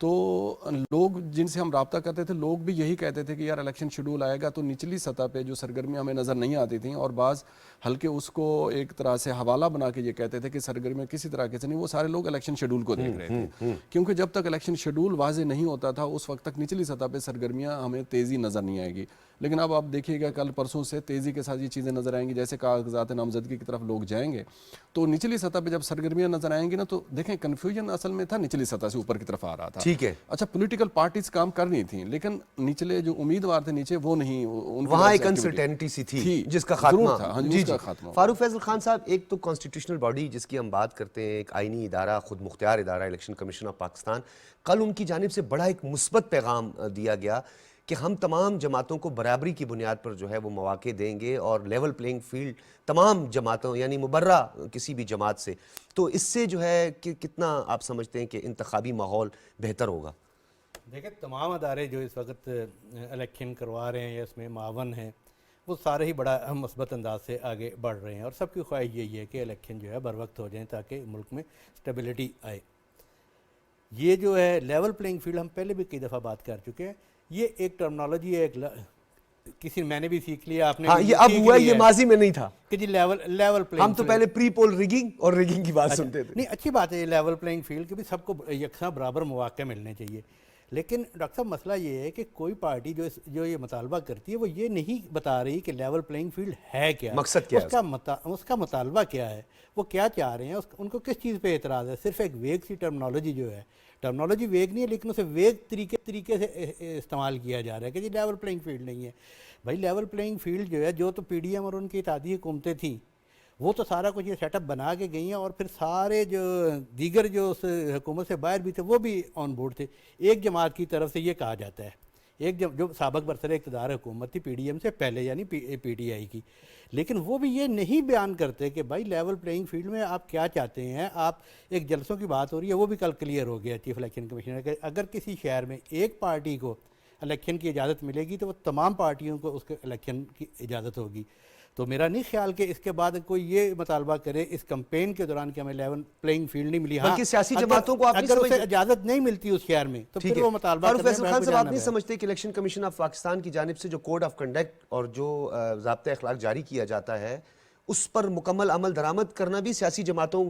تو لوگ جن سے ہم رابطہ کرتے تھے لوگ بھی یہی کہتے تھے کہ یار الیکشن شیڈول آئے گا تو نچلی سطح پہ جو سرگرمیاں ہمیں نظر نہیں آتی تھیں، اور بعض حلقے اس کو ایک طرح سے حوالہ بنا کے یہ کہتے تھے کہ سرگرمیاں کسی طرح کے سے نہیں، وہ سارے لوگ الیکشن شیڈول کو دیکھ رہے تھے، کیونکہ جب تک الیکشن شیڈول واضح نہیں ہوتا تھا اس وقت تک نچلی سطح پہ سرگرمیاں ہمیں تیزی نظر نہیں آئے گی. لیکن اب آپ دیکھیے گا کل پرسوں سے تیزی کے ساتھ یہ چیزیں نظر آئیں گی، جیسے کاغذات نامزدگی کی طرف لوگ جائیں گے تو نچلی سطح پہ جب سرگرمیاں نظر آئیں گی نا تو دیکھیں کنفیوژن اصل میں تھا نچلی سطح سے اوپر کی طرف آ رہا تھا. ٹھیک ہے، اچھا پولیٹیکل پارٹیز کام کر رہی تھیں لیکن نچلے جو امیدوار تھے نیچے وہ نہیں، وہاں ایک انسرٹینٹی سی تھی جس کا خاتمہ تھا. جی جی. فاروق فیصل خان صاحب، ایک تو کانسٹیٹیوشنل باڈی جس کی ہم بات کرتے ہیں، ایک آئینی ادارہ، خود مختار ادارہ الیکشن کمیشن آف پاکستان، کل ان کی جانب سے بڑا ایک مثبت پیغام دیا گیا کہ ہم تمام جماعتوں کو برابری کی بنیاد پر جو ہے وہ مواقع دیں گے اور لیول پلینگ فیلڈ تمام جماعتوں یعنی مبرہ کسی بھی جماعت سے. تو اس سے جو ہے کہ کتنا آپ سمجھتے ہیں کہ انتخابی ماحول بہتر ہوگا؟ دیکھیں تمام ادارے جو اس وقت الیکشن کروا رہے ہیں یا اس میں معاون ہیں وہ سارے ہی بڑا مثبت انداز سے آگے بڑھ رہے ہیں، اور سب کی خواہش یہی ہے کہ الیکشن جو ہے بر وقت ہو جائیں تاکہ ملک میں اسٹیبلٹی آئے. یہ جو ہے لیول پلینگ فیلڈ ہم پہلے بھی کئی دفعہ بات کر چکے ہیں، یہ ایک ٹرمنالوجی ہے، کسی میں نے بھی سیکھ لیا، آپ نے ہاں یہ اب ہوا ہے، یہ ماضی میں نہیں تھا کہ جی لیول پلینگ. ہم تو پہلے پری پول ریگنگ اور ریگنگ کی بات سنتے تھے. نہیں اچھی بات ہے یہ لیول پلینگ فیلڈ کہ بھی سب کو یکساں برابر مواقع ملنے چاہیے. لیکن ڈاکٹر صاحب مسئلہ یہ ہے کہ کوئی پارٹی جو یہ مطالبہ کرتی ہے وہ یہ نہیں بتا رہی کہ لیول پلینگ فیلڈ ہے کیا، مقصد کیا ہے، اس کا مطالبہ کیا ہے، وہ کیا چاہ رہے ہیں، ان کو کس چیز پہ اعتراض ہے. صرف ایک ویگ سی ٹرمنالوجی جو ہے، ٹرمنالوجی ویگ نہیں ہے لیکن اسے ویگ طریقے سے استعمال کیا جا رہا ہے کہ جی لیول پلینگ فیلڈ نہیں ہے. بھائی لیول پلینگ فیلڈ جو ہے، جو تو پی ڈی ایم اور ان کی اتحادی حکومتیں تھیں وہ تو سارا کچھ یہ سیٹ اپ بنا کے گئی ہیں، اور پھر سارے جو دیگر جو اس حکومت سے باہر بھی تھے وہ بھی آن بورڈ تھے. ایک جماعت کی طرف سے یہ کہا جاتا ہے، ایک جو سابق برسر اقتدار حکومت تھی پی ڈی ایم سے پہلے یعنی پی ٹی آئی کی، لیکن وہ بھی یہ نہیں بیان کرتے کہ بھائی لیول پلینگ فیلڈ میں آپ کیا چاہتے ہیں. آپ ایک جلسوں کی بات ہو رہی ہے، وہ بھی کل کلیئر ہو گیا چیف الیکشن کمیشنر کہ اگر کسی شہر میں ایک پارٹی کو الیکشن کی اجازت ملے گی تو وہ تمام پارٹیوں کو اس کے الیکشن کی اجازت ہوگی. تو میرا نہیں خیال کہ اس کے بعد کوئی یہ مطالبہ کرے اس کمپین کے دوران کہ ہمیں لیول پلینگ فیلڈ نہیں ملی. ہاں بلکہ سیاسی جماعتوں کو اگر اسے اجازت نہیں ملتی اس شہر میں تو پھر وہ مطالبہ فاروق فیصل خان صاحب، آپ نہیں سمجھتے کہ الیکشن کمیشن آف پاکستان کی جانب سے جو کوڈ آف کنڈکٹ اور جو ضابطۂ اخلاق جاری کیا جاتا ہے اس پر مکمل عمل درآمد کرنا بھی سیاسی جماعتوں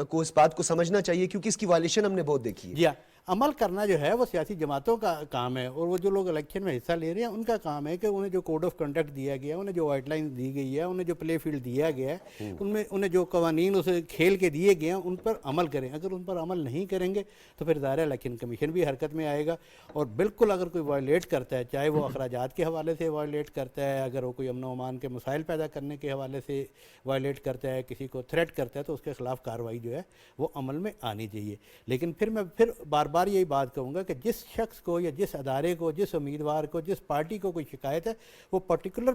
کو اس بات کو سمجھنا چاہیے، کیونکہ اس کی وائلیشن ہم نے بہت دیکھی ہے. جی ہاں، عمل کرنا جو ہے وہ سیاسی جماعتوں کا کام ہے، اور وہ جو لوگ الیکشن میں حصہ لے رہے ہیں ان کا کام ہے کہ انہیں جو کوڈ آف کنڈکٹ دیا گیا ہے، انہیں جو وائٹ لائن دی گئی ہے، انہیں جو پلے فیلڈ دیا گیا ہے، انہیں جو قوانین اس کھیل کے دیے گئے ہیں ان پر عمل کریں. اگر ان پر عمل نہیں کریں گے تو پھر ظاہر الیکشن کمیشن بھی حرکت میں آئے گا، اور بالکل اگر کوئی وائلیٹ کرتا ہے، چاہے وہ اخراجات کے حوالے سے وائلیٹ کرتا ہے، اگر وہ کوئی امن و امان کے مسائل پیدا کرنے کے حوالے سے وائلیٹ کرتا ہے، کسی کو تھریٹ کرتا ہے، تو اس کے خلاف کارروائی جو ہے وہ عمل میں آنی چاہیے. لیکن پھر میں بار بار یہی بات کہوں گا کہ جس شخص کو یا جس ادارے کو، جس امیدوار کو، جس پارٹی کو کوئی شکایت ہے وہ پرٹیکولر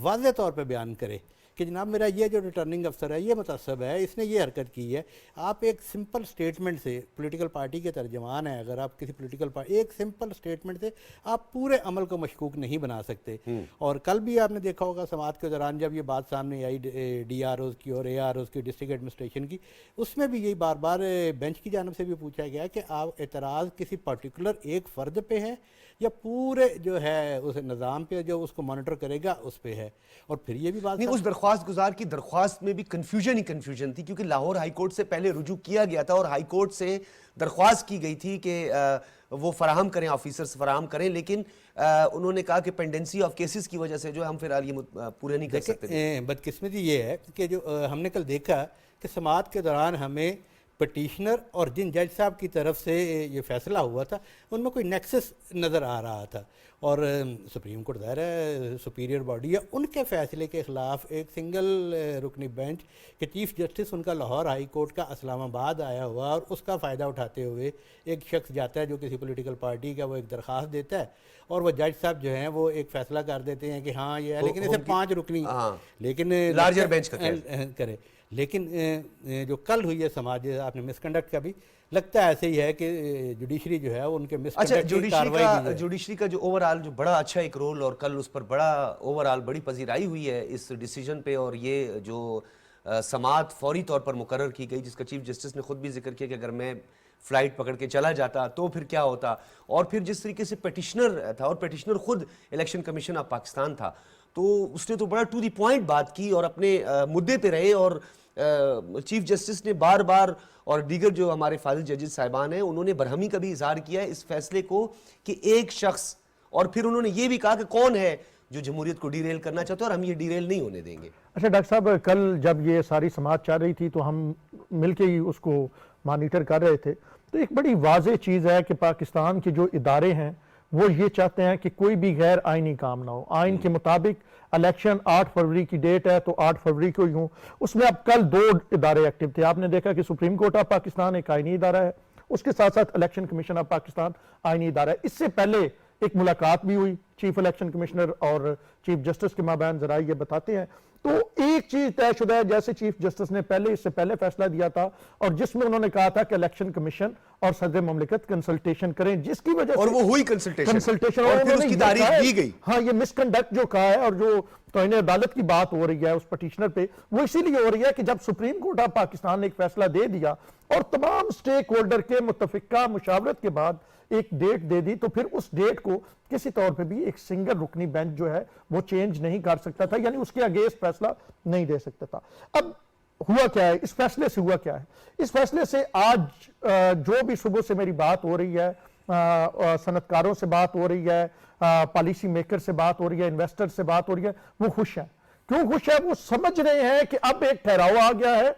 واضح طور پہ بیان کرے کہ جناب میرا یہ جو ریٹرننگ افسر ہے یہ متعصب ہے، اس نے یہ حرکت کی ہے. آپ ایک سمپل سٹیٹمنٹ سے، پولیٹیکل پارٹی کے ترجمان ہیں اگر آپ کسی پولیٹیکل پارٹی، ایک سمپل سٹیٹمنٹ سے آپ پورے عمل کو مشکوک نہیں بنا سکتے. اور کل بھی آپ نے دیکھا ہوگا سماعت کے دوران جب یہ بات سامنے آئی ڈی آر اوز کی اور اے آر اوز کی، ڈسٹرکٹ ایڈمنسٹریشن کی، اس میں بھی یہی بار بار بینچ کی جانب سے بھی پوچھا گیا کہ آپ اعتراض کسی پرٹیکولر ایک فرد پہ ہے یا پورے جو ہے اس نظام پہ جو اس کو مانیٹر کرے گا اس پہ ہے. اور پھر یہ بھی بات نہیں، اس درخواست گزار کی درخواست میں بھی کنفیوژن تھی، کیونکہ لاہور ہائی کورٹ سے پہلے رجوع کیا گیا تھا اور ہائی کورٹ سے درخواست کی گئی تھی کہ وہ فراہم کریں، آفیسرز فراہم کریں، لیکن انہوں نے کہا کہ پینڈنسی آف کیسز کی وجہ سے جو ہم فی الحال یہ پورے نہیں کر سکتے. بدقسمتی یہ ہے کہ جو ہم نے کل دیکھا کہ سماعت کے دوران ہمیں پٹیشنر اور جن جج صاحب کی طرف سے یہ فیصلہ ہوا تھا ان میں کوئی نیکسس نظر آ رہا تھا، اور سپریم کورٹ ظاہر ہے سپیریئر باڈی ہے، ان کے فیصلے کے خلاف ایک سنگل رکنی بینچ کہ چیف جسٹس ان کا لاہور ہائی کورٹ کا اسلام آباد آیا ہوا، اور اس کا فائدہ اٹھاتے ہوئے ایک شخص جاتا ہے جو کسی پولیٹیکل پارٹی کا، وہ ایک درخواست دیتا ہے اور وہ جج صاحب جو ہیں وہ ایک فیصلہ کر دیتے ہیں کہ ہاں یہ ہے، لیکن اسے 5 رکنی لیکن لارجر بینچ کا کرے. لیکن جو کل ہوئی ہے سماج، آپ نے مس کنڈکٹ کا بھی لگتا ہے ایسے ہی ہے کہ جوڈیشری جو ہے ان کے مس کنڈکٹ کی کارروائی کی ہے. جوڈیشری کا جو اوور آل جو بڑا اچھا ایک رول، اور کل اس پر بڑا اوور آل بڑی پذیرائی ہوئی ہے اس ڈیسیجن پہ، اور یہ جو سماعت فوری طور پر مقرر کی گئی جس کا چیف جسٹس نے خود بھی ذکر کیا کہ اگر میں فلائٹ پکڑ کے چلا جاتا تو پھر کیا ہوتا. اور پھر جس طریقے سے پیٹیشنر تھا اور پیٹیشنر خود الیکشن کمیشن آف پاکستان تھا تو اس نے تو بڑا ٹو دی پوائنٹ بات کی اور اپنے مدعے پہ رہے. اور چیف جسٹس نے بار بار اور دیگر جو ہمارے فاضل ججز صاحبان ہیں انہوں نے برہمی کا بھی اظہار کیا ہے اس فیصلے کو کہ ایک شخص, اور پھر انہوں نے یہ بھی کہا کہ کون ہے جو جمہوریت کو ڈی ریل کرنا چاہتا ہے اور ہم یہ ڈی ریل نہیں ہونے دیں گے. اچھا ڈاکٹر صاحب, کل جب یہ ساری سماعت چل رہی تھی تو ہم مل کے ہی اس کو مانیٹر کر رہے تھے, تو ایک بڑی واضح چیز ہے کہ پاکستان کے جو ادارے ہیں وہ یہ چاہتے ہیں کہ کوئی بھی غیر آئینی کام نہ ہو. آئین کے مطابق الیکشن 8 فروری کی ڈیٹ ہے تو 8 فروری کو ہی ہوں. اس میں اب کل 2 ادارے ایکٹیو تھے. آپ نے دیکھا کہ سپریم کورٹ آف پاکستان ایک آئینی ادارہ ہے, اس کے ساتھ ساتھ الیکشن کمیشن آف پاکستان آئینی ادارہ ہے. اس سے پہلے ایک ملاقات بھی ہوئی چیف الیکشن کمشنر اور چیف جسٹس کے مابین, ذرائع یہ بتاتے ہیں. تو ایک چیز طے شدہ ہے, جیسے چیف جسٹس نے اس سے پہلے فیصلہ دیا تھا اور جس میں انہوں نے کہا تھا کہ الیکشن کمیشن اور صدر مملکت کنسلٹیشن کریں, جس کی وجہ سے اور وہ ہوئی کنسلٹیشن اور پھر اس کی تاریخ دی گئی. ہاں, یہ مس کنڈکٹ جو کہا ہے اور جو توہین عدالت کی بات ہو رہی ہے اس پٹیشنر پہ, وہ اسی لیے ہو رہی ہے کہ جب سپریم کورٹ آف پاکستان نے ایک فیصلہ دے دیا اور تمام سٹیک ہولڈر کے متفقہ مشاورت کے بعد ایک ڈیٹ دے دی, تو پھر اس ڈیٹ کو کسی طور پہ بھی ایک سنگل رکنی بینچ جو ہے وہ چینج نہیں کر سکتا تھا, یعنی اس کے اگینسٹ فیصلہ نہیں دے سکتا تھا. اب ہوا کیا ہے, اس فیصلے سے ہوا کیا ہے؟ اس فیصلے سے آج جو بھی صبح سے میری بات ہو رہی ہے, صنعتکاروں سے بات ہو رہی ہے, پالیسی میکر سے بات ہو رہی ہے, انویسٹر سے بات ہو رہی ہے, وہ خوش ہیں. کیوں خوش ہے؟ وہ سمجھ رہے ہیں کہ اب ایک ٹھہراؤ آ گیا ہے.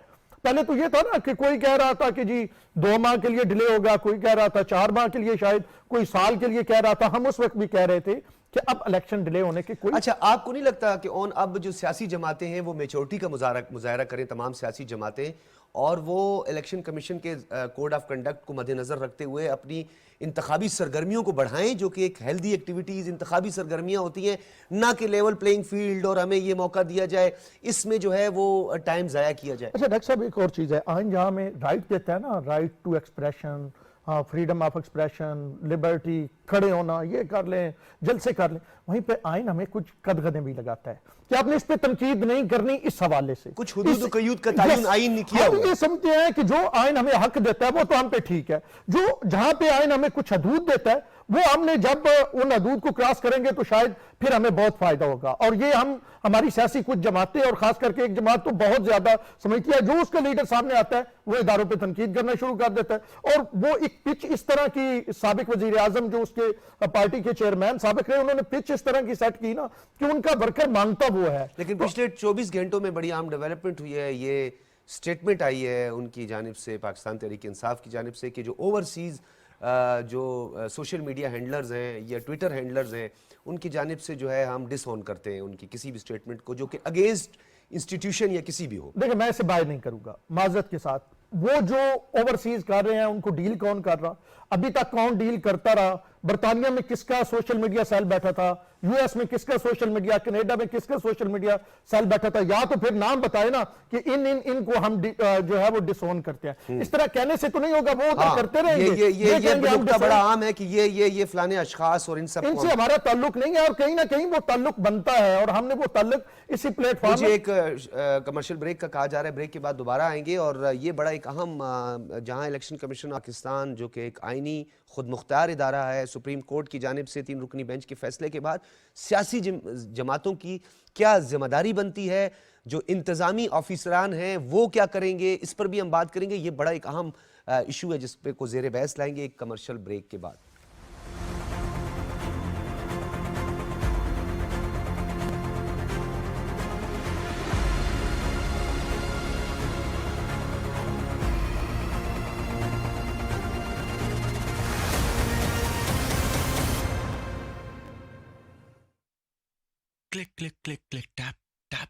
پہلے تو یہ تھا نا کہ کوئی کہہ رہا تھا کہ جی 2 ماہ کے لیے ڈیلے ہوگا, کوئی کہہ رہا تھا 4 ماہ کے لیے, شاید کوئی سال کے لیے کہہ رہا تھا. ہم اس وقت بھی کہہ رہے تھے کہ اب الیکشن ڈیلے ہونے کے کوئی. اچھا, آپ کو نہیں لگتا کہ اب جو سیاسی جماعتیں ہیں وہ میچورٹی کا مظاہرہ کریں, تمام سیاسی جماعتیں, اور وہ الیکشن کمیشن کے کوڈ آف کنڈکٹ کو مد نظر رکھتے ہوئے اپنی انتخابی سرگرمیوں کو بڑھائیں, جو کہ ایک ہیلدی ایکٹیویٹیز انتخابی سرگرمیاں ہوتی ہیں, نہ کہ لیول پلینگ فیلڈ اور ہمیں یہ موقع دیا جائے اس میں جو ہے وہ ٹائم ضائع کیا جائے. اچھا ڈاکٹر صاحب, ایک اور چیز ہے, آئین جہاں ہمیں رائٹ دیتا ہے نا, right to expression, freedom of expression, liberty, کھڑے ہونا, یہ کر لیں, جلسے کر لیں, وہیں پہ آئین ہمیں کچھ قدغنیں بھی لگاتا ہے کہ آپ نے اس پہ تنقید نہیں کرنی. اس حوالے سے کچھ حدود و قیود کا تعین آئین نے کیا ہوا. ہم یہ سمجھتے ہیں کہ جو آئین ہمیں حق دیتا ہے وہ تو ہم پہ ٹھیک ہے, جو جہاں پہ آئین ہمیں کچھ حدود دیتا ہے وہ ہم نے جب ان حدود کو کراس کریں گے تو شاید پھر ہمیں بہت فائدہ ہوگا. اور یہ ہماری سیاسی کچھ جماعتیں, اور خاص کر کے ایک جماعت تو بہت زیادہ سمجھتی ہے, جو اس کا لیڈر سامنے آتا ہے وہ اداروں پہ تنقید کرنا شروع کر دیتا ہے. اور وہ ایک پچ اس طرح کی, سابق وزیر اعظم جو اس کے پارٹی کے چیئرمین سابق رہے, انہوں نے پچ اس طرح کی سیٹ کی نا کہ ان کا ورکر مانگتا وہ ہے. لیکن پچھلے 24 گھنٹوں میں بڑی اہم ڈیولپمنٹ ہوئی ہے, یہ سٹیٹمنٹ آئی ہے ان کی جانب سے, پاکستان تحریک انصاف کی جانب سے, کہ جو اوورسیز جو سوشل میڈیا ہینڈلرز ہیں یا ٹویٹر ہینڈلرز ہیں ان کی جانب سے جو ہے ہم ڈس آن کرتے ہیں ان کی کسی بھی سٹیٹمنٹ کو جو کہ اگینسٹ انسٹیٹیوشن یا کسی بھی ہو. دیکھیں, میں اسے بائی نہیں کروں گا معذرت کے ساتھ. وہ جو اوورسیز کر رہے ہیں ان کو ڈیل کون کر رہا, ابھی تک کون ڈیل کرتا رہا؟ برطانیہ میں کس کا سوشل میڈیا سیل بیٹھا تھا, یو ایس میں کس کا سوشل میڈیا, کینیڈا میں کس کا سوشل میڈیا سیل بیٹھا تھا؟ یا تو پھر نام بتائے نا کہ ان کو ہم جو ہے وہ ڈس اون کرتے ہیں. اس طرح کہنے سے تو نہیں ہوگا, وہ ادھر کرتے رہیں گے. یہ نکتہ بڑا عام ہے کہ یہ فلانے اشخاص اور ان سب ان سے ہمارا تعلق نہیں ہے, اور کہیں نہ کہیں وہ تعلق بنتا ہے, اور ہم نے وہ تعلق اسی پلیٹ فارم. مجھے ایک کمرشل بریک کا کہا جا رہا ہے, بریک کے بعد دوبارہ آئیں گے. اور یہ بڑا ایک اہم, جہاں الیکشن کمیشن پاکستان جو کہ ایک آئینی خود مختار ادارہ ہے, سپریم کورٹ کی جانب سے 3 رکنی بینچ کے فیصلے کے بعد سیاسی جماعتوں کی کیا ذمہ داری بنتی ہے, جو انتظامی آفیسران ہیں وہ کیا کریں گے, اس پر بھی ہم بات کریں گے. یہ بڑا ایک اہم ایشو ہے جس پہ کو زیر بحث لائیں گے ایک کمرشل بریک کے بعد. Click, click, click, click, tap, tap.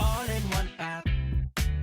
all in one app.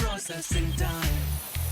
processing time.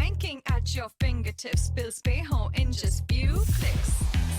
banking at your fingertips. Bills pay home in just few clicks.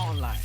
online.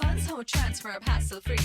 Funds ho transfer hassle free.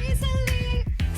easily.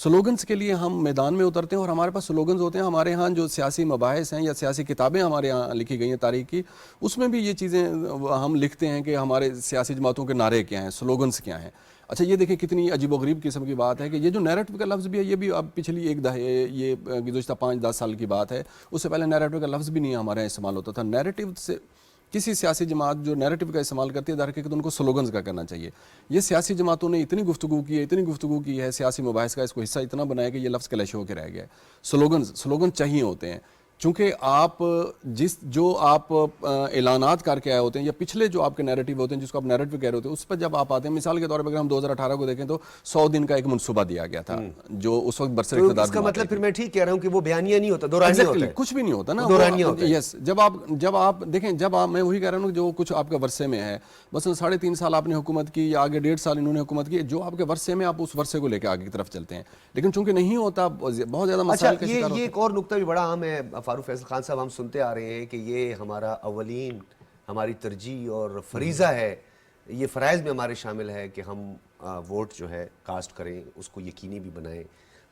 Slogans کے لیے ہم میدان میں اترتے ہیں اور ہمارے پاس slogans ہوتے ہیں. ہمارے ہاں جو سیاسی مباحث ہیں یا سیاسی کتابیں ہمارے یہاں لکھی گئی ہیں تاریخ کی, اس میں بھی یہ چیزیں ہم لکھتے ہیں کہ ہمارے سیاسی جماعتوں کے نعرے کیا ہیں, سلوگنز کیا ہیں. اچھا یہ دیکھیں کتنی عجیب و غریب قسم کی بات ہے کہ یہ جو نیریٹو کا لفظ بھی ہے یہ بھی اب پچھلی ایک دہے, یہ گزشتہ 5-10 سال کی بات ہے, اس سے پہلے نیریٹو کا لفظ بھی نہیں ہمارے یہاں استعمال ہوتا تھا. نیریٹو سے کسی سیاسی جماعت جو نیریٹو کا استعمال کرتی ہے در حقیقت ان کو سلوگنز کا کرنا چاہیے. یہ سیاسی جماعتوں نے اتنی گفتگو کی ہے سیاسی مباحث کا, اس کو حصہ اتنا بنایا کہ یہ لفظ کلیش ہو کے رہ گیا ہے. سلوگن چاہیے ہوتے ہیں, چونکہ آپ جو آپ اعلانات کر کے آئے ہوتے ہیں یا پچھلے جو آپ کے نیریٹو ہوتے ہیں جس کو آپ نیریٹو کہہ رہے ہوتے ہیں, اس پر جب آپ آتے ہیں, مثال کے طور پر اگر ہم 2018 کو دیکھیں تو 100 دن کا ایک منصوبہ دیا گیا تھا جو اس وقت برسر اقتدار اس کا مطلب پھر میں ٹھیک کہہ رہا ہوں کہ وہ بیانیہ نہیں ہوتا, دورانیہ ہوتا ہے. کچھ بھی نہیں ہوتا نا, دورانیہ ہوتا ہے. یس, جب آپ دیکھیں, میں وہی کہہ رہا ہوں جو کچھ آپ کے ورثے میں ہے, مثلا 3.5 سال آپ نے حکومت کی یا آگے 1.5 سال انہوں نے حکومت کی, جو آپ کے ورثے میں آپ اس ورثے کو لے کے آگے کی طرف چلتے ہیں. لیکن چونکہ نہیں ہوتا, بہت زیادہ مسائل کا شکار ہوتا ہے. یہ ایک اور نقطہ بھی بڑا اہم ہے فاروق فیصل خان صاحب, ہم سنتے آ رہے ہیں کہ یہ ہمارا اولین ہماری ترجیح اور فریضہ ہے, یہ فرائض میں ہمارے شامل ہے کہ ہم ووٹ جو ہے کاسٹ کریں, اس کو یقینی بھی بنائیں.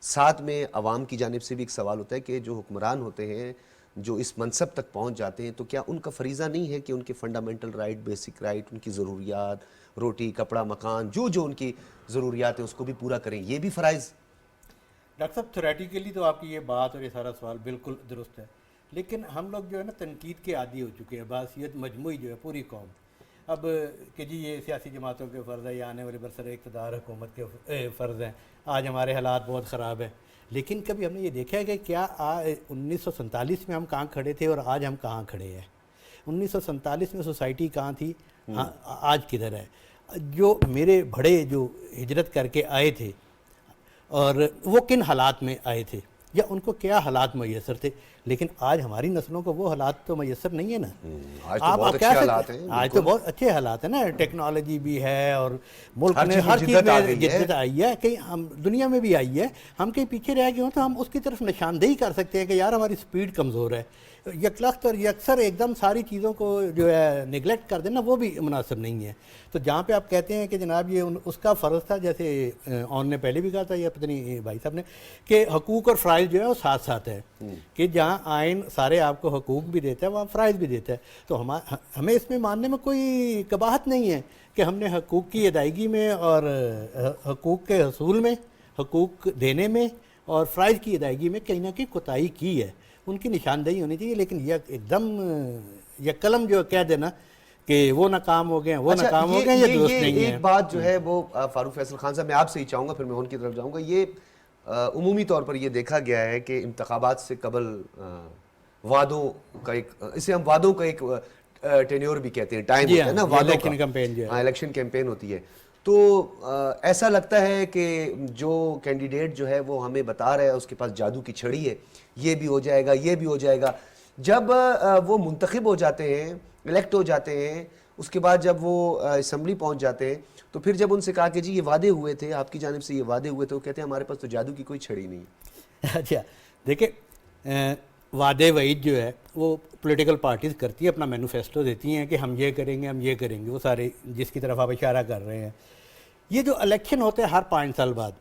ساتھ میں عوام کی جانب سے بھی ایک سوال ہوتا ہے کہ جو حکمران ہوتے ہیں جو اس منصب تک پہنچ جاتے ہیں تو کیا ان کا فریضہ نہیں ہے کہ ان کے فنڈامنٹل رائٹ, بیسک رائٹ, ان کی ضروریات, روٹی کپڑا مکان, جو ان کی ضروریات ہیں اس کو بھی پورا کریں, یہ بھی فرائض. ڈاکٹر صاحب تھیوریٹیکلی تو آپ کی یہ بات اور یہ سارا سوال بالکل درست ہے, لیکن ہم لوگ جو ہے نا تنقید کے عادی ہو چکے ہیں, بحثیت مجموعی جو ہے پوری قوم. اب کہ جی یہ سیاسی جماعتوں کے فرض ہے یا آنے والے برسر اقتدار حکومت کے فرض ہیں, آج ہمارے حالات بہت خراب ہیں. لیکن کبھی ہم نے یہ دیکھا ہے کہ کیا 1947 میں ہم کہاں کھڑے تھے اور آج ہم کہاں کھڑے ہیں؟ 1947 میں سوسائٹی کہاں تھی, آج کدھر ہے؟ جو میرے بڑے جو ہجرت کر کے آئے تھے اور وہ کن حالات میں آئے تھے یا ان کو کیا حالات میسر تھے, لیکن آج ہماری نسلوں کو وہ حالات تو میسر نہیں ہے نا. آج تو بہت اچھے حالات ہیں, آج تو بہت اچھے حالات ہیں نا, ٹیکنالوجی بھی ہے اور ملک میں ہر چیز میں جدت آئی ہے, کہیں ہم دنیا میں بھی آئی ہے. ہم کہیں پیچھے رہ گئے ہوں تو ہم اس کی طرف نشاندہی کر سکتے ہیں کہ یار ہماری سپیڈ کمزور ہے. یکلخت اور یکسر ایک دم ساری چیزوں کو جو ہے نگلیکٹ کر دینا وہ بھی مناسب نہیں ہے. تو جہاں پہ آپ کہتے ہیں کہ جناب یہ اس کا فرض تھا, جیسے آن نے پہلے بھی کہا تھا یا پتہ نہیں بھائی صاحب نے, کہ حقوق اور فرائض جو ہے وہ ساتھ ساتھ ہے, کہ جہاں آئین سارے آپ کو حقوق بھی دیتا ہے وہاں فرائض بھی دیتا ہے. تو ہمیں اس میں ماننے میں کوئی قباحت نہیں ہے کہ ہم نے حقوق کی ادائیگی میں اور حقوق کے حصول میں, حقوق دینے میں اور فرائض کی ادائیگی میں کہیں نہ کہیں کوتاہی کی ہے, ان کی نشاندہی ہونی چاہیے. لیکن یہ ایک دم یہ قلم جو کہہ دینا کہ وہ ناکام ہو گئے ہیں, وہ ناکام ہو گئے ہیں, یہ درست نہیں ہے. ایک بات جو ہے وہ فاروق فیصل خان صاحب میں آپ سے ہی چاہوں گا, پھر میں ان کی طرف جاؤں گا. یہ عمومی طور پر یہ دیکھا گیا ہے کہ انتخابات سے قبل وعدوں کا ایک, اسے ہم وعدوں کا ایک ٹینیور بھی کہتے ہیں, ٹائم ہوتا ہے نا وعدوں کا, الیکشن کیمپین ہوتی ہے. تو ایسا لگتا ہے کہ جو کینڈیڈیٹ جو ہے وہ ہمیں بتا رہا ہے اس کے پاس جادو کی چھڑی ہے, یہ بھی ہو جائے گا, یہ بھی ہو جائے گا. جب وہ منتخب ہو جاتے ہیں, الیکٹ ہو جاتے ہیں, اس کے بعد جب وہ اسمبلی پہنچ جاتے ہیں تو پھر جب ان سے کہا کہ جی یہ وعدے ہوئے تھے, آپ کی جانب سے یہ وعدے ہوئے تھے, وہ کہتے ہیں ہمارے پاس تو جادو کی کوئی چھڑی نہیں. اچھا دیکھیں, وعدے وعید جو ہے وہ پولیٹیکل پارٹیز کرتی ہے, اپنا مینوفیسٹو دیتی ہیں کہ ہم یہ کریں گے, ہم یہ کریں گے, وہ سارے جس کی طرف آپ اشارہ کر رہے ہیں. یہ جو الیکشن ہوتے ہیں ہر 5 سال بعد,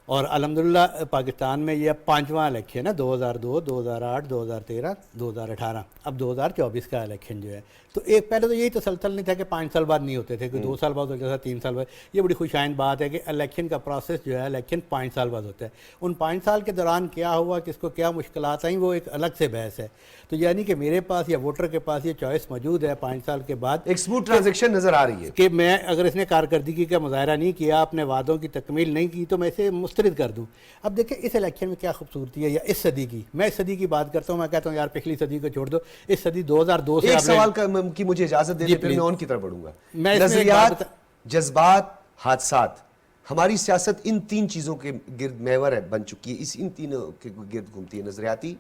اور الحمدللہ پاکستان میں یہ اب 5واں الیکشن ہے, 2002, 2008, 2013, 2018, اب 2024 کا الیکشن جو ہے. تو ایک پہلے تو یہی تسلسل نہیں تھا کہ 5 سال بعد نہیں ہوتے تھے, کہ 2 سال بعد ہوتا تھا, 3 سال بعد. یہ بڑی خوش آئند بات ہے کہ الیکشن کا پروسیس جو ہے الیکشن 5 سال بعد ہوتا ہے. ان 5 سال کے دوران کیا ہوا, کس کو کیا مشکلات آئیں, وہ ایک الگ سے بحث ہے. تو یعنی کہ میرے پاس یا ووٹر کے پاس یہ چوائس موجود ہے 5 سال کے بعد, ایک سموتھ ٹرانزیکشن نظر آ رہی ہے کہ میں اگر اس نے کارکردگی کا مظاہرہ نہیں کیا, اپنے وعدوں کی تکمیل نہیں کی, تو میں اسے مسترد کر دوں. اب دیکھیں اس الیکشن میں کیا خوبصورتی ہے, یا اس صدی کی, میں اس صدی کی بات کرتا ہوں, میں کہتا ہوں یار پچھلی صدی کو چھوڑ دو, اس صدی 2002 سے. ایک سوال کی مجھے اجازت دے دیں, پھر میں ان کی طرف بڑھوں گا. نظریات, جذبات, حادثات, ہماری سیاست ان 3 چیزوں کے گرد محور ہے, بن چکی ہے, ان تینوں کے گرد گھومتی ہے. نظریاتی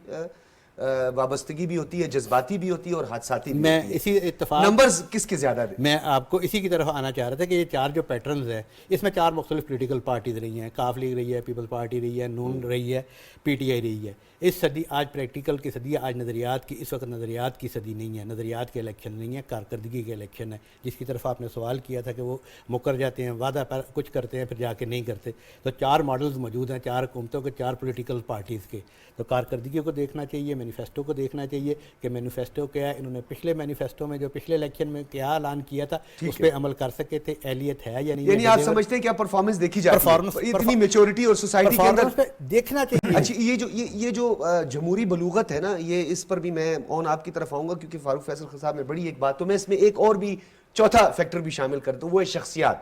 وابستگی بھی ہوتی ہے, جذباتی بھی ہوتی ہے اور حادثاتی بھی میں ہوتی ہے. اسی اتفاق نمبرز کس کے زیادہ دیں؟ میں آپ کو اسی کی طرف آنا چاہ رہا تھا کہ یہ 4 جو پیٹرنز ہیں, اس میں 4 مختلف پولیٹیکل پارٹیز رہی ہیں. کاف لیگ رہی ہے, پیپلز پارٹی رہی ہے, نون رہی ہے, پی ٹی آئی رہی ہے. اس صدی آج پریکٹیکل کی صدی ہے, آج نظریات کی, اس وقت نظریات کی صدی نہیں ہے, نظریات کے الیکشن نہیں ہے, کارکردگی کے الیکشن ہے. جس کی طرف آپ نے سوال کیا تھا کہ وہ مکر جاتے ہیں, وعدہ پر کچھ کرتے ہیں پھر جا کے نہیں کرتے. تو 4 ماڈلز موجود ہیں 4 حکومتوں کے, 4 پولیٹیکل پارٹیز کے. تو کارکردگی کو دیکھنا چاہیے, مینیفیسٹو کو دیکھنا چاہیے کہ مینیفیسٹو کیا ہے. انہوں نے پچھلے مینیفیسٹو میں جو پچھلے الیکشن میں کیا اعلان کیا تھا اس پہ عمل کر سکے تھے, اہلیت ہے یا نہیں. یعنی آپ سمجھتے ہیں کیا پرفارمنس دیکھی جاتی ہے اتنی میچورٹی اور سوسائٹی کے اندر دیکھنا چاہیے. اچھا یہ جو جمہوری بلوغت ہے نا, یہ اس پر بھی میں آپ کی طرف آؤں گا کیونکہ فاروق فیصل صاحب نے بڑی ایک بات, تو میں اس میں ایک اور بھی چوتھا فیکٹر بھی شامل کرتا ہوں, وہ ہے شخصیات.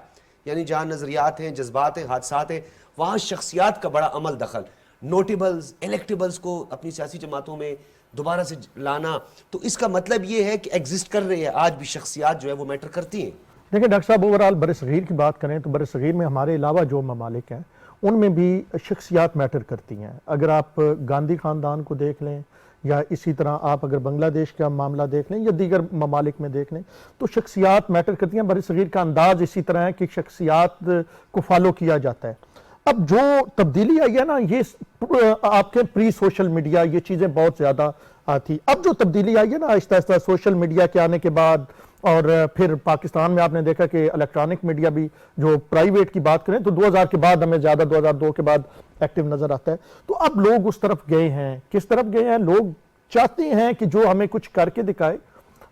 یعنی جہاں نظریات ہیں, جذبات ہیں, حادثات ہیں, وہاں شخصیات کا بڑا عمل دخل. نوٹیبلز, الیکٹیبلز کو اپنی سیاسی جماعتوں میں دوبارہ سے لانا, تو اس کا مطلب یہ ہے کہ ایگزسٹ کر رہے ہیں آج بھی شخصیات جو ہے وہ میٹر کرتی ہیں. دیکھیں ڈاکٹر صاحب, اوورال بر صغیر کی بات کریں تو بر صغیر میں ہمارے علاوہ جو ممالک ہیں ان میں بھی شخصیات میٹر کرتی ہیں. اگر آپ گاندھی خاندان کو دیکھ لیں, یا اسی طرح آپ اگر بنگلہ دیش کا معاملہ دیکھ لیں یا دیگر ممالک میں دیکھ لیں, تو شخصیات میٹر کرتی ہیں. بر صغیر کا انداز اسی طرح ہے کہ شخصیات کو فالو کیا جاتا ہے. اب جو تبدیلی آئی ہے نا, یہ آپ کے پری سوشل میڈیا یہ چیزیں بہت زیادہ تھی. اب جو تبدیلی آئی ہے نا آہستہ آہستہ سوشل میڈیا کے آنے کے بعد, اور پھر پاکستان میں آپ نے دیکھا کہ الیکٹرانک میڈیا بھی, جو پرائیویٹ کی بات کریں تو 2000 کے بعد ہمیں زیادہ 2002 کے بعد ایکٹیو نظر آتا ہے. تو اب لوگ اس طرف گئے ہیں. کس طرف گئے ہیں؟ لوگ چاہتے ہیں کہ جو ہمیں کچھ کر کے دکھائے,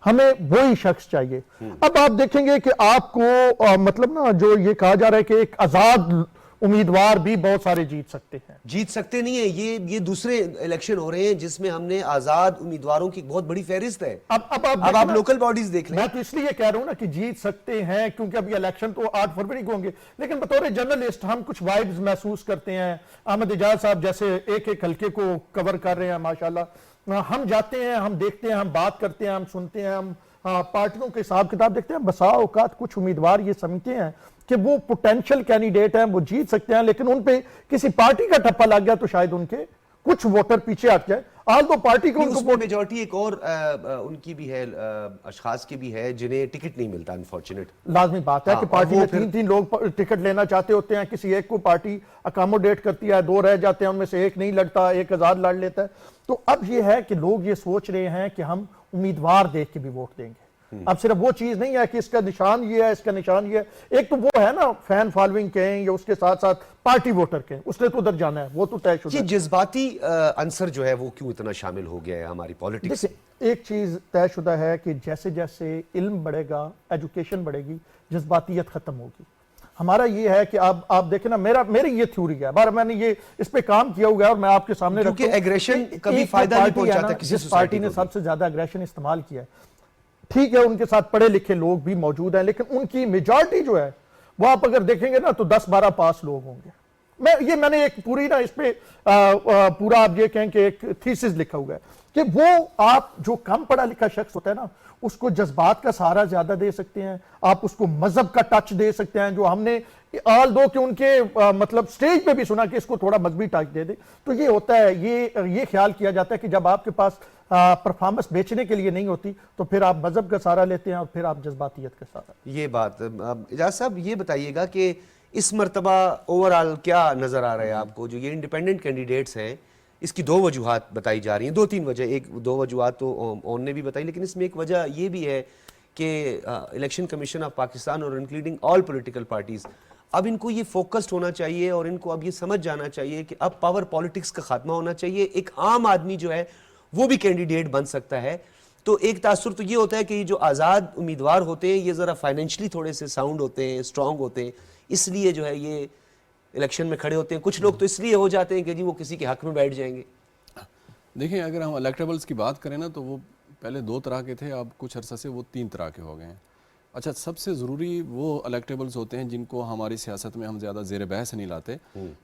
ہمیں وہی شخص چاہیے. اب آپ دیکھیں گے کہ آپ کو مطلب نا جو یہ کہا جا رہا ہے کہ ایک آزاد امیدوار بھی بہت سارے جیت سکتے ہیں. جیت سکتے نہیں ہیں, یہ دوسرے الیکشن ہو رہے ہیں جس میں ہم نے آزاد امیدواروں کی بہت بڑی فہرست ہے. اب آپ لوکل باڈیز دیکھ لیں. میں تو اس لیے کہہ رہا ہوں نا کہ جیت سکتے ہیں کیونکہ اب یہ الیکشن تو 8 فروری کو ہوں گے, لیکن بطور جرنلسٹ ہم کچھ وائبز محسوس کرتے ہیں. احمد اعجاز صاحب جیسے ایک حلقے کو کور کر رہے ہیں ماشاءاللہ, ہم جاتے ہیں, ہم دیکھتے ہیں, ہم بات کرتے ہیں, ہم سنتے ہیں, ہم پارٹیوں کے حساب کتاب دیکھتے ہیں. بسا اوقات کچھ امیدوار یہ سمجھتے ہیں کہ وہ پوٹینشل کینڈیڈیٹ ہیں, وہ جیت سکتے ہیں, لیکن ان پہ کسی پارٹی کا ٹھپا لگ گیا تو شاید ان کے کچھ ووٹر پیچھے ہٹ جائے. آج تو پارٹی کو اس میں میجورٹی ایک اور ان کی بھی ہے, اشخاص کی بھی ہے جنہیں ٹکٹ نہیں ملتا. انفارچونیٹ لازمی بات ہے کہ پارٹی میں 3 لوگ ٹکٹ لینا چاہتے ہوتے ہیں, کسی ایک کو پارٹی اکاموڈیٹ کرتی ہے, 2 رہ جاتے ہیں, ان میں سے ایک نہیں لڑتا, ایک آزاد لڑ لیتا ہے. تو اب یہ ہے کہ لوگ یہ سوچ رہے ہیں کہ ہم امیدوار دیکھ کے بھی ووٹ دیں گے. اب صرف وہ چیز نہیں ہے کہ اس کا نشان یہ ہے, اس کا نشان یہ ہے. ایک تو وہ ہے نا فین فالوئنگ کہیں یا اس کے ساتھ ساتھ پارٹی ووٹر کہیں, اس نے تو ادھر جانا ہے, وہ تو طے شدہ ہے. یہ جذباتی عنصر جو ہے وہ کیوں اتنا شامل ہو گیا ہے ہماری پالیٹکس؟ ایک چیز طے شدہ ہے کہ جیسے جیسے علم بڑھے گا, ایجوکیشن بڑھے گی, جذباتیت ختم ہوگی. ہمارا یہ ہے کہ آپ دیکھیں نا, میری یہ تھیوری ہے, میں نے یہ اس پہ کام کیا ہوا ہے اور میں آپ کے سامنے رکھتا ہوں. کیونکہ ایگریشن کبھی فائدہ نہیں پہنچاتا کسی جس پارٹی نے سب سے زیادہ ایگریشن استعمال کیا ہے, ٹھیک ہے ان کے ساتھ پڑھے لکھے لوگ بھی موجود ہیں, لیکن ان کی میجارٹی جو ہے وہ آپ اگر دیکھیں گے نا تو 10-12 پاس لوگ ہوں گے. میں نے ایک پوری نا اس پہ پورا آپ یہ کہیں کہ ایک تھیسس لکھا ہوا ہے کہ وہ آپ جو کم پڑھا لکھا شخص ہوتا ہے نا, اس کو جذبات کا سہارا زیادہ دے سکتے ہیں, آپ اس کو مذہب کا ٹچ دے سکتے ہیں, جو ہم نے آل دو کہ ان کے مطلب سٹیج پہ بھی سنا کہ اس کو تھوڑا مذہبی ٹچ دے دے. تو یہ ہوتا ہے, یہ خیال کیا جاتا ہے کہ جب آپ کے پاس پرفارمنس بیچنے کے لیے نہیں ہوتی تو پھر آپ مذہب کا سہارا لیتے ہیں اور پھر آپ جذباتیت کا سہارا. یہ بات اعجاز صاحب یہ بتائیے گا کہ اس مرتبہ اوورال کیا نظر آ رہا ہے آپ کو, جو یہ انڈیپینڈنٹ کینڈیڈیٹس ہیں, اس کی 2 وجوہات بتائی جا رہی ہیں, 2-3 وجہ, 2 وجوہات تو اون نے بھی بتائی, لیکن اس میں ایک وجہ یہ بھی ہے کہ الیکشن کمیشن آف پاکستان اور انکلوڈنگ آل پولیٹیکل پارٹیز, اب ان کو یہ فوکسڈ ہونا چاہیے اور ان کو اب یہ سمجھ جانا چاہیے کہ اب پاور پالیٹکس کا خاتمہ ہونا چاہیے. ایک عام آدمی جو ہے وہ بھی کینڈیڈیٹ بن سکتا ہے. تو ایک تاثر تو یہ ہوتا ہے کہ یہ جو آزاد امیدوار ہوتے ہیں یہ ذرا فائنینشلی تھوڑے سے ساؤنڈ ہوتے ہیں, اسٹرانگ ہوتے ہیں, اس لیے جو ہے یہ الیکشن میں کھڑے ہوتے ہیں. کچھ لوگ تو اس لیے ہو جاتے ہیں کہ جی وہ کسی کے حق میں بیٹھ جائیں گے. دیکھیں اگر ہم الیکٹیبلز کی بات کریں نا تو وہ پہلے 2 طرح کے تھے, اب کچھ عرصہ سے وہ 3 طرح کے ہو گئے ہیں. اچھا, سب سے ضروری وہ الیکٹیبلز ہوتے ہیں جن کو ہماری سیاست میں ہم زیادہ زیر بحث نہیں لاتے,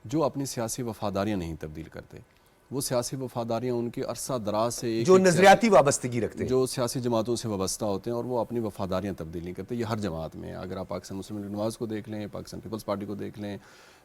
جو اپنی سیاسی وفاداریاں نہیں تبدیل کرتے. وہ سیاسی وفاداریاں ان کی عرصہ دراز سے جو نظریاتی وابستگی رکھتے ہیں, جو سیاسی جماعتوں سے وابستہ ہوتے ہیں, اور وہ اپنی وفاداریاں تبدیل نہیں کرتے. یہ ہر جماعت میں, اگر آپ پاکستان مسلم لیگ نواز کو دیکھ لیں, پاکستان پیپلز پارٹی کو دیکھ لیں,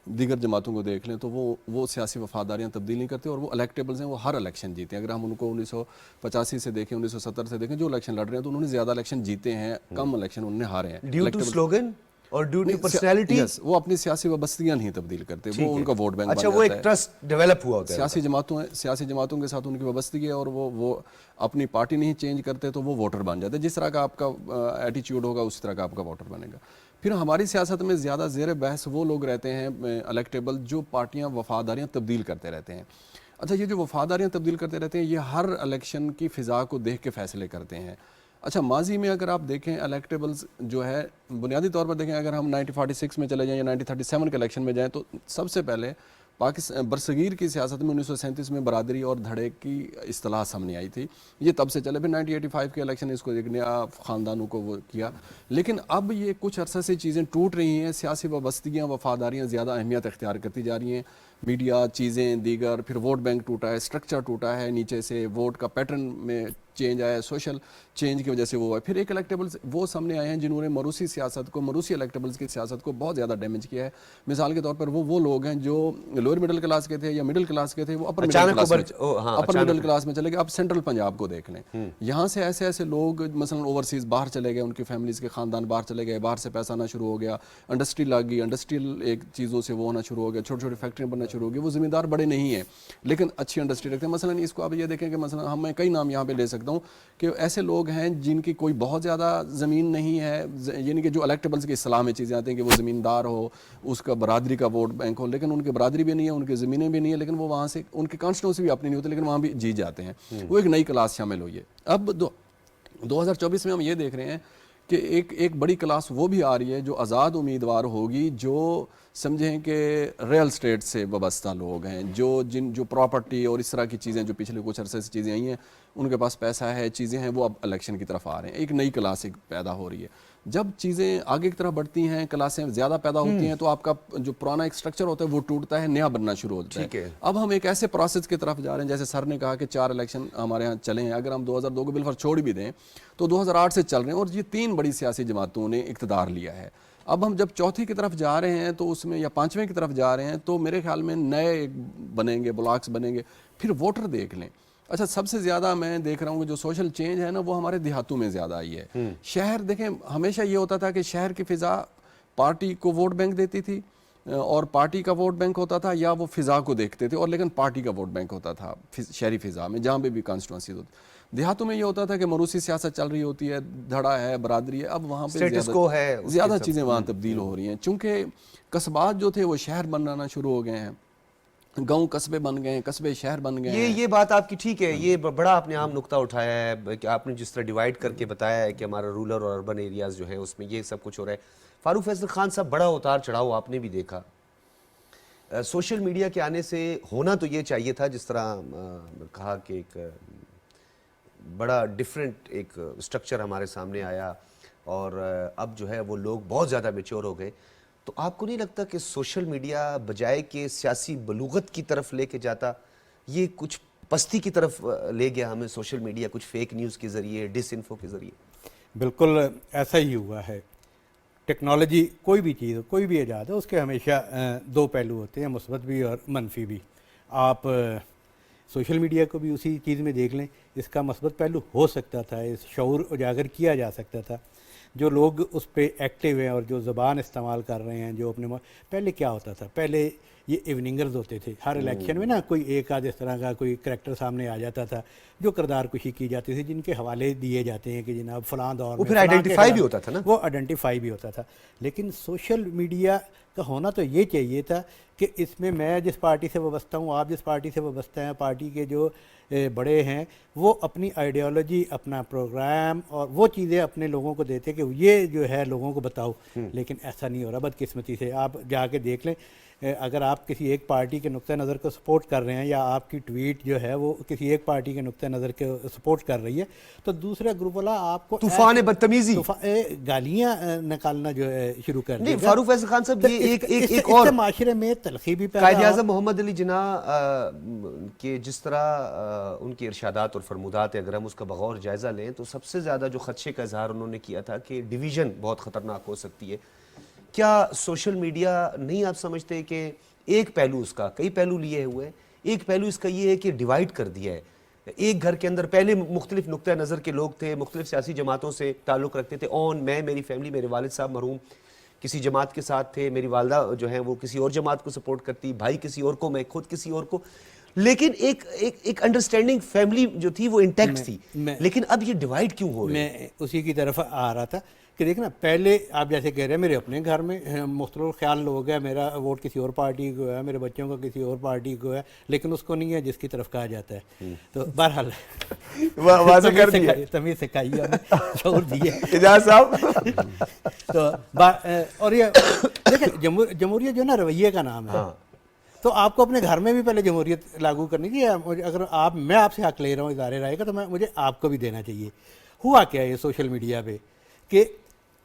دیگر جماعتوں کو دیکھ لیں تو وہ سیاسی وفاداریاں تبدیل نہیں کرتے اور وہ الیکٹیبلز ہیں, وہ ہر الیکشن جیتے ہیں. اگر ہم ان کو 1985 سے دیکھیں, 1970 سے دیکھیں, جو الیکشن لڑ رہے ہیں تو انہوں نے زیادہ الیکشن جیتے ہیں, کم الیکشن انہوں نے ہارے ہیں. ڈیو ٹو سلوگن اور ڈیو ٹو پرسنالٹی. یس, وہ اپنی سیاسی وابستگیاں نہیں تبدیل کرتے, وہ ان کا ووٹ بینک بن اچھا, جاتا ہے. وہ ایک ٹرسٹ ڈیولپ ہوا ہوتا ہے سیاسی جماعتوں کے ساتھ ان کی وابستگی ہے اور وہ اپنی پارٹی نہیں چینج کرتے تو وہ ووٹر بن جاتے ہیں. جس طرح کا آپ کا ایٹیچیوڈ ہوگا اسی طرح کا آپ کا ووٹر بنے گا. پھر ہماری سیاست میں زیادہ زیر بحث وہ لوگ رہتے ہیں الیکٹیبل جو پارٹیاں وفاداریاں تبدیل کرتے رہتے ہیں. اچھا, یہ جو وفاداریاں تبدیل کرتے رہتے ہیں یہ ہر الیکشن کی فضا کو دیکھ کے فیصلے کرتے ہیں. اچھا, ماضی میں اگر آپ دیکھیں الیکٹیبلز جو ہے بنیادی طور پر دیکھیں, اگر ہم 1946 میں چلے جائیں یا 1937 کے الیکشن میں جائیں تو سب سے پہلے پاکستان برصغیر کی سیاست میں 1937 میں برادری اور دھڑے کی اصطلاح سامنے آئی تھی. یہ تب سے چلے. پھر 1985 کے الیکشن اس کو ایک نیا خاندانوں کو وہ کیا. لیکن اب یہ کچھ عرصہ سے چیزیں ٹوٹ رہی ہیں, سیاسی وابستگیاں وفاداریاں زیادہ اہمیت اختیار کرتی جا رہی ہیں. میڈیا, چیزیں دیگر, پھر ووٹ بینک ٹوٹا ہے, اسٹرکچر ٹوٹا ہے, نیچے سے ووٹ کا پیٹرن میں چینج آیا ہے, سوشل چینج کی وجہ سے وہ ہوا ہے. پھر ایک الیکٹیبلز وہ سامنے آئے ہیں جنہوں نے موروثی الیکٹیبلز کی سیاست کو بہت زیادہ ڈیمیج کیا ہے. مثال کے طور پر وہ لوگ ہیں جو لوئر مڈل کلاس کے تھے یا مڈل کلاس کے تھے, وہ اپر مڈل کلاس میں چلے گئے. اب سینٹرل پنجاب کو دیکھ لیں, یہاں سے ایسے لوگ مثلا اوورسیز باہر چلے گئے, ان کی فیملیز کے خاندان باہر چلے گئے, باہر سے پیسہ آنا شروع ہو گیا, انڈسٹری لگ گئی, انڈسٹریل ایک چیزوں سے وہ ہونا شروع ہو گیا, چھوٹی چھوٹی فیکٹریاں بننا شروع ہو گئی. وہ ذمہ دار بڑے نہیں ہیں لیکن اچھی انڈسٹری رکھتے ہیں. مثلا اس کو آپ یہ دیکھیں کہ مثلا میں کئی نام یہاں پہ لے سکتا ہوں کہ ایسے لوگ ہیں جن کی کوئی بہت زیادہ زمین نہیں ہے, یعنی کہ جو الیکٹیبلز کی اصطلاح میں چیزیں آتی ہیں کہ وہ زمیندار ہو, اس کا برادری کا ووٹ بینک ہو, لیکن ان کی برادری بھی نہیں ہے, ان کی زمینیں بھی نہیں ہیں, لیکن وہ وہاں سے ان کی کانسٹیٹوئنسی بھی اپنی نہیں ہوتی, لیکن وہاں بھی جیت جاتے ہیں. وہ ایک نئی کلاس شامل ہوئی ہے. اب 2024 میں ہم یہ دیکھ رہے ہیں کہ ایک بڑی کلاس وہ بھی آ رہی ہے جو آزاد امیدوار ہوگی, جو سمجھیں کہ ریل اسٹیٹ سے وابستہ لوگ ہیں, جو پراپرٹی اور اس طرح کی چیزیں جو پچھلے کچھ عرصے سے چیزیں آئی ہیں, ان کے پاس پیسہ ہے, چیزیں ہیں, وہ اب الیکشن کی طرف آ رہے ہیں. ایک نئی کلاس پیدا ہو رہی ہے. جب چیزیں آگے کی طرف بڑھتی ہیں, کلاسیں زیادہ پیدا ہوتی ہیں, تو آپ کا جو پرانا ایک سٹرکچر ہوتا ہے وہ ٹوٹتا ہے, نیا بننا شروع ہوتا ہے. اب ہم ایک ایسے پروسیس کی طرف جا رہے ہیں, جیسے سر نے کہا کہ 4 الیکشن ہمارے ہاں چلے ہیں. اگر ہم 2002 کو بالفرض چھوڑ بھی دیں تو 2008 سے چل رہے ہیں, اور یہ 3 بڑی سیاسی جماعتوں نے اقتدار لیا ہے. اب ہم جب چوتھی کی طرف جا رہے ہیں تو اس میں یا 5ویں کی طرف جا رہے ہیں تو میرے خیال میں نئے بنیں گے, بلاکس بنیں گے. پھر ووٹر دیکھ لیں. اچھا, سب سے زیادہ میں دیکھ رہا ہوں کہ جو سوشل چینج ہے نا, وہ ہمارے دیہاتوں میں زیادہ آئی ہے. شہر دیکھیں, ہمیشہ یہ ہوتا تھا کہ شہر کی فضا پارٹی کو ووٹ بینک دیتی تھی, اور پارٹی کا ووٹ بینک ہوتا تھا, یا وہ فضا کو دیکھتے تھے, اور لیکن پارٹی کا ووٹ بینک ہوتا تھا شہری فضا میں جہاں پہ بھی کانسٹیٹوئنسی ہوتی. دیہاتوں میں یہ ہوتا تھا کہ موروثی سیاست چل رہی ہوتی ہے, دھڑا ہے, برادری ہے. اب وہاں پہ زیادہ چیزیں وہاں تبدیل ہو رہی ہیں, چونکہ قصبات جو تھے وہ شہر بننا شروع ہو گئے ہیں, گاؤں قصبے بن گئے ہیں, قصبے شہر بن گئے ہیں. یہ بات آپ کی ٹھیک ہے. یہ بڑا آپ نے عام نقطہ اٹھایا ہے کہ آپ نے جس طرح ڈیوائیڈ کر کے بتایا ہے کہ ہمارا رورل اور اربن ایریاز جو ہیں اس میں یہ سب کچھ ہو رہا ہے. فاروق فیصل خان صاحب, بڑا اتار چڑھاؤ آپ نے بھی دیکھا. سوشل میڈیا کے آنے سے ہونا تو یہ چاہیے تھا, جس طرح کہا کہ ایک بڑا ڈیفرنٹ ایک سٹرکچر ہمارے سامنے آیا, اور اب جو ہے وہ لوگ بہت زیادہ میچور ہو گئے. تو آپ کو نہیں لگتا کہ سوشل میڈیا بجائے کہ سیاسی بلوغت کی طرف لے کے جاتا, یہ کچھ پستی کی طرف لے گیا ہمیں سوشل میڈیا, کچھ فیک نیوز کے ذریعے, ڈس انفو کے ذریعے؟ بالکل ایسا ہی ہوا ہے. ٹیکنالوجی کوئی بھی چیز, کوئی بھی ایجاد ہے, اس کے ہمیشہ 2 پہلو ہوتے ہیں, مثبت بھی اور منفی بھی. آپ سوشل میڈیا کو بھی اسی چیز میں دیکھ لیں. اس کا مثبت پہلو ہو سکتا تھا, اس شعور اجاگر کیا جا سکتا تھا. جو لوگ اس پہ ایکٹیو ہیں اور جو زبان استعمال کر رہے ہیں, جو اپنے پہلے کیا ہوتا تھا, پہلے یہ ایوننگرز ہوتے تھے ہر الیکشن میں نا, کوئی ایک آدھ اس طرح کا کوئی کریکٹر سامنے آ جاتا تھا جو کردار کشی کی جاتی تھی, جن کے حوالے دیے جاتے ہیں کہ جناب فلاں دور میں, پھر آئیڈینٹیفائی بھی ہوتا تھا نا, وہ آئیڈینٹیفائی بھی ہوتا تھا. لیکن سوشل میڈیا کا ہونا تو یہ چاہیے تھا کہ اس میں جس پارٹی سے وابستہ ہوں, آپ جس پارٹی سے وابستہ ہیں, پارٹی کے جو بڑے ہیں وہ اپنی آئیڈیالوجی, اپنا پروگرام اور وہ چیزیں اپنے لوگوں کو دیتے کہ یہ جو ہے لوگوں کو بتاؤ. لیکن ایسا نہیں ہو رہا بدقسمتی سے. آپ جا کے دیکھ لیں, اگر آپ کسی ایک پارٹی کے نقطہ نظر کو سپورٹ کر رہے ہیں, یا آپ کی ٹویٹ جو ہے وہ کسی ایک پارٹی کے نقطہ نظر کو سپورٹ کر رہی ہے, تو دوسرا گروپ والا آپ کو طوفان بدتمیزی, گالیاں نکالنا جو ہے شروع کر دے گا. فاروق فیصل خان صاحب, یہ ایک اور معاشرے میں تلخی بھی پیدا. قائد اعظم محمد علی جناح کے جس طرح ان کے ارشادات اور فرمودات, اگر ہم اس کا بغور جائزہ لیں تو سب سے زیادہ جو خدشے کا اظہار انہوں نے کیا تھا کہ ڈویژن بہت خطرناک ہو سکتی ہے. کیا سوشل میڈیا نہیں آپ سمجھتے کہ ایک پہلو اس کا، کئی پہلو لیے ہوئے ہیں، ایک پہلو اس کا یہ ہے کہ ڈیوائیڈ کر دیا ہے. ایک گھر کے اندر پہلے مختلف نقطہ نظر کے لوگ تھے، مختلف سیاسی جماعتوں سے تعلق رکھتے تھے. میں میری فیملی، میرے والد صاحب مرحوم کسی جماعت کے ساتھ تھے، میری والدہ جو ہیں وہ کسی اور جماعت کو سپورٹ کرتی، بھائی کسی اور کو، میں خود کسی اور کو. لیکن ایک انڈرسٹینڈنگ فیملی جو تھی وہ انٹیکٹ تھی. لیکن اب یہ ڈیوائیڈ کیوں ہو رہا ہے؟ میں اسی کی طرف آ رہا تھا کہ دیکھنا، پہلے آپ جیسے کہہ رہے ہیں میرے اپنے گھر میں مختلف خیال لوگ ہیں، میرا ووٹ کسی اور پارٹی کو ہے، میرے بچوں کا کسی اور پارٹی کو ہے، لیکن اس کو نہیں ہے جس کی طرف کہا جاتا ہے. تو بہرحال واضح کر دیا، تمیز سکھائی ہے، شعور دیا اجاز صاحب. تو اور یہ دیکھیں جمہوریت جو نا رویے کا نام ہے. تو آپ کو اپنے گھر میں بھی پہلے جمہوریت لاگو کرنی چاہیے. اگر میں آپ سے حق لے رہا ہوں اظہار رائے کا، تو مجھے آپ کو بھی دینا چاہیے. ہوا کیا ہے یہ سوشل میڈیا پہ کہ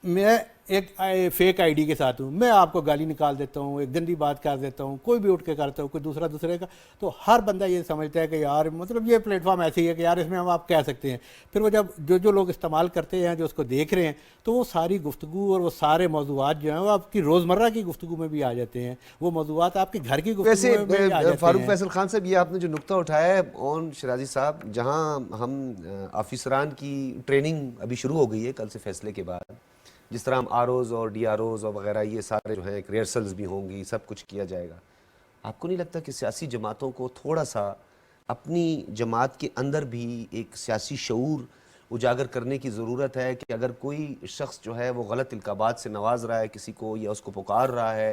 میں ایک فیک آئی ڈی کے ساتھ ہوں، میں آپ کو گالی نکال دیتا ہوں، ایک گندی بات کر دیتا ہوں، کوئی بھی اٹھ کے کرتا ہوں، کوئی دوسرے کا. تو ہر بندہ یہ سمجھتا ہے کہ یار مطلب یہ پلیٹ فارم ایسی ہے کہ یار اس میں ہم آپ کہہ سکتے ہیں. پھر وہ جب جو لوگ استعمال کرتے ہیں، جو اس کو دیکھ رہے ہیں، تو وہ ساری گفتگو اور وہ سارے موضوعات جو ہیں وہ آپ کی روزمرہ کی گفتگو میں بھی آ جاتے ہیں. وہ موضوعات آپ کے گھر کی ویسے گفتگو میں بھی آ جاتے فاروق ہیں. فیصل خان صاحب، یہ آپ نے جو نقطہ اٹھایا ہے اون شرازی صاحب، جہاں ہم آفیسران کی ٹریننگ ابھی شروع ہو گئی ہے کل سے فیصلے کے بعد، جس طرح ہم آر اوز اور ڈی آر اوز اور وغیرہ یہ سارے جو ہیں ریئرسلز بھی ہوں گی، سب کچھ کیا جائے گا. آپ کو نہیں لگتا کہ سیاسی جماعتوں کو تھوڑا سا اپنی جماعت کے اندر بھی ایک سیاسی شعور اجاگر کرنے کی ضرورت ہے کہ اگر کوئی شخص جو ہے وہ غلط القابات سے نواز رہا ہے کسی کو، یا اس کو پکار رہا ہے،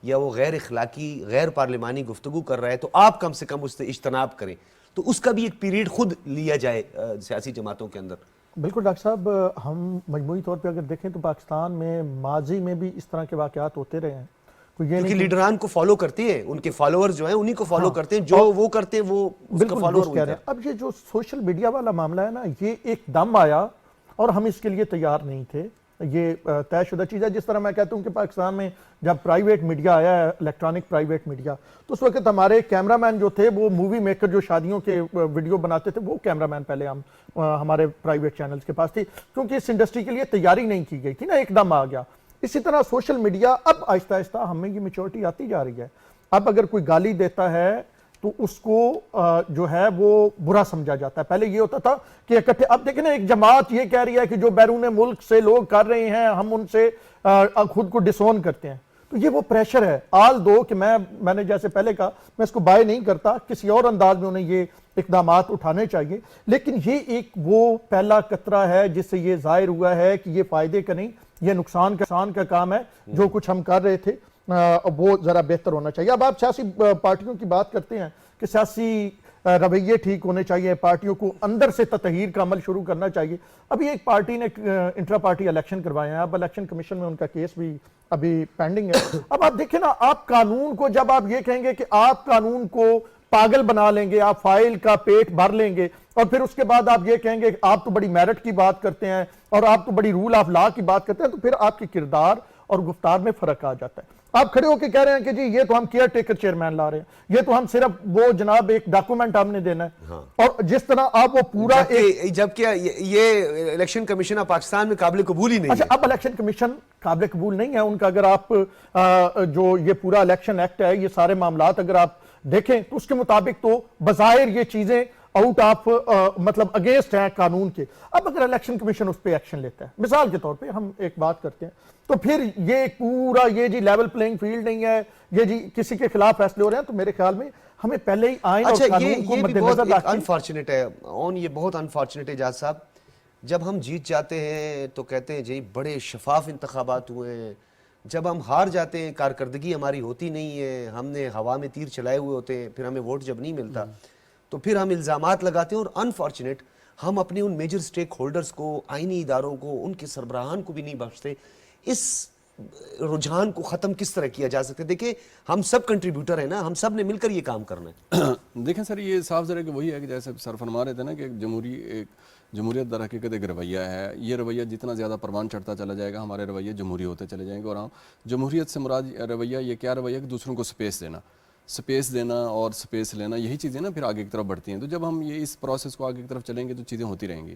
یا وہ غیر اخلاقی غیر پارلیمانی گفتگو کر رہا ہے، تو آپ کم سے کم اس سے اجتناب کریں. تو اس کا بھی ایک پیریڈ خود لیا جائے سیاسی جماعتوں کے اندر. بالکل ڈاکٹر صاحب، ہم مجموعی طور پہ اگر دیکھیں تو پاکستان میں ماضی میں بھی اس طرح کے واقعات ہوتے رہے ہیں. کیونکہ لیڈران کو فالو کرتے ہیں، ان کے فالوورز جو ہیں انہی کو فالو کرتے ہیں، جو وہ کرتے ہیں وہ اس کا فالوور کہہ رہے ہیں. اب یہ جو سوشل میڈیا والا معاملہ ہے نا، یہ ایک دم آیا اور ہم اس کے لیے تیار نہیں تھے. یہ طے شدہ چیز ہے. جس طرح میں کہتا ہوں کہ پاکستان میں جب پرائیویٹ میڈیا آیا ہے، الیکٹرانک پرائیویٹ میڈیا، تو اس وقت ہمارے کیمرہ مین جو تھے وہ مووی میکر جو شادیوں کے ویڈیو بناتے تھے، وہ کیمرہ مین پہلے ہمارے پرائیویٹ چینلز کے پاس تھی، کیونکہ اس انڈسٹری کے لیے تیاری نہیں کی گئی تھی نا، ایک دم آ گیا. اسی طرح سوشل میڈیا اب آہستہ آہستہ ہمیں یہ میچورٹی آتی جا رہی ہے. اب اگر کوئی گالی دیتا ہے تو اس کو جو ہے وہ برا سمجھا جاتا ہے. پہلے یہ ہوتا تھا کہ اکٹھے، اب دیکھیں نا، ایک جماعت یہ کہہ رہی ہے کہ جو بیرون ملک سے لوگ کر رہے ہیں ہم ان سے خود کو ڈسون کرتے ہیں. تو یہ وہ پریشر ہے. آل دو کہ میں نے جیسے پہلے کہا، میں اس کو بائے نہیں کرتا، کسی اور انداز میں انہیں یہ اقدامات اٹھانے چاہیے، لیکن یہ ایک وہ پہلا قطرہ ہے جس سے یہ ظاہر ہوا ہے کہ یہ فائدے کا نہیں، یہ نقصان کا کام ہے. جو کچھ ہم کر رہے تھے وہ ذرا بہتر ہونا چاہیے. اب آپ سیاسی پارٹیوں کی بات کرتے ہیں کہ سیاسی رویے ٹھیک ہونے چاہیے، پارٹیوں کو اندر سے تطہیر کا عمل شروع کرنا چاہیے. ابھی ایک پارٹی نے انٹرا پارٹی الیکشن کروائے ہیں، اب الیکشن کمیشن میں ان کا کیس بھی ابھی پینڈنگ ہے. اب آپ دیکھیں نا، آپ قانون کو جب آپ یہ کہیں گے کہ آپ قانون کو پاگل بنا لیں گے، آپ فائل کا پیٹ بھر لیں گے، اور پھر اس کے بعد آپ یہ کہیں گے کہ آپ تو بڑی میرٹ کی بات کرتے ہیں اور آپ تو بڑی رول آف لا کی بات کرتے ہیں، تو پھر آپ کی کردار اور گفتار میں فرق آ جاتا ہے. آپ کھڑے ہو کے کہہ رہے ہیں کہ جی یہ تو ہم کیئر ٹیکر چیئرمین لا رہے ہیں، یہ تو ہم صرف وہ جناب ایک ڈاکومنٹ ہم نے دینا ہے. اور جس طرح آپ وہ پورا جبکہ یہ الیکشن کمیشن اب پاکستان میں قابل قبول ہی نہیں ہے. اچھا، اب الیکشن کمیشن قابل قبول نہیں ہے ان کا. اگر آپ جو یہ پورا الیکشن ایکٹ ہے، یہ سارے معاملات اگر آپ دیکھیں تو اس کے مطابق تو بظاہر یہ چیزیں آؤٹ آف مطلب اگینسٹ ہیں قانون کے. اب اگر الیکشن کمیشن اس پہ ایکشن لیتا ہے، مثال کے طور پہ ہم ایک بات کرتے ہیں، تو پھر یہ پورا یہ جی لیول پلینگ فیلڈ نہیں ہے، یہ جی کسی کے خلاف فیصلے ہو رہے ہیں. تو میرے خیال میں ہمیں پہلے ہی آئین اور قانون کو مد نظر رکھ کے، انفارچونیٹ ہے یہ بہت انفارچونیٹ ہے جاز صاحب، جب ہم جیت جاتے ہیں تو کہتے ہیں جی بڑے شفاف انتخابات ہوئے ہیں، جب ہم ہار جاتے ہیں کارکردگی ہماری ہوتی نہیں ہے، ہم نے ہوا میں تیر چلائے ہوئے ہوتے ہیں، پھر ہمیں ووٹ جب نہیں ملتا تو پھر ہم الزامات لگاتے ہیں. اور انفارچونیٹ ہم اپنے ان میجر سٹیک ہولڈرز کو، آئینی اداروں کو، ان کے سربراہان کو بھی نہیں بخشتے. اس رجحان کو ختم کس طرح کیا جا سکتا ہے؟ دیکھیں ہم سب کنٹریبیوٹر ہیں نا، ہم سب نے مل کر یہ کام کرنا ہے. دیکھیں سر، یہ صاف ذرا کہ وہی ہے کہ جیسے سر فرما رہے تھے نا کہ جمہوریت در حقیقت ایک رویہ ہے. یہ رویہ جتنا زیادہ پروان چڑھتا چلا جائے گا، ہمارے رویے جمہوری ہوتے چلے جائیں گے. اور ہم جمہوریت سے مراد رویہ یہ کیا رویہ کہ دوسروں کو سپیس دینا اور سپیس لینا، یہی چیزیں نا پھر آگے کی طرف بڑھتی ہیں. تو جب ہم یہ اس پروسیس کو آگے کی طرف چلیں گے تو چیزیں ہوتی رہیں گی.